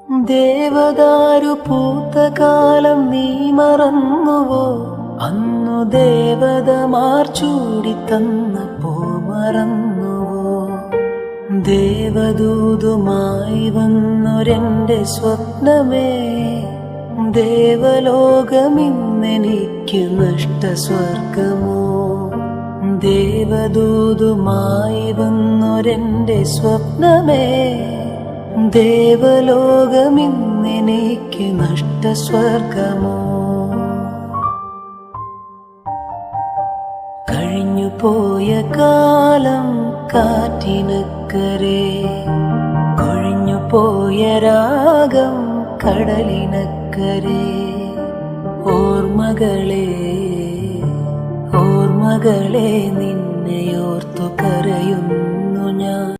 ദേവദാരു പൂത്ത കാലം നീ മറന്നുവോ? അന്നു ദേവതമാർ ചൂടി തന്നപ്പോ മറന്നുവോ? ദേവദൂതുമായി വന്നൊരെന്റെ സ്വപ്നമേ, ദേവലോകമിന്നെനിക്ക് നഷ്ടസ്വർഗമോ? ദേവദൂതുമായി വന്നൊരെന്റെ സ്വപ്നമേ, ദേവലോകമിന്നെനിക്ക് നഷ്ടസ്വർഗമോ? കഴിഞ്ഞുപോയ കാലം കാറ്റിനക്കരെ, കൊഴിഞ്ഞുപോയ രാഗം കടലിനക്കരെ. ഓർമ്മകളെ ഓർമ്മകളെ നിന്നെയോർത്തു കരയുന്നു ഞാൻ.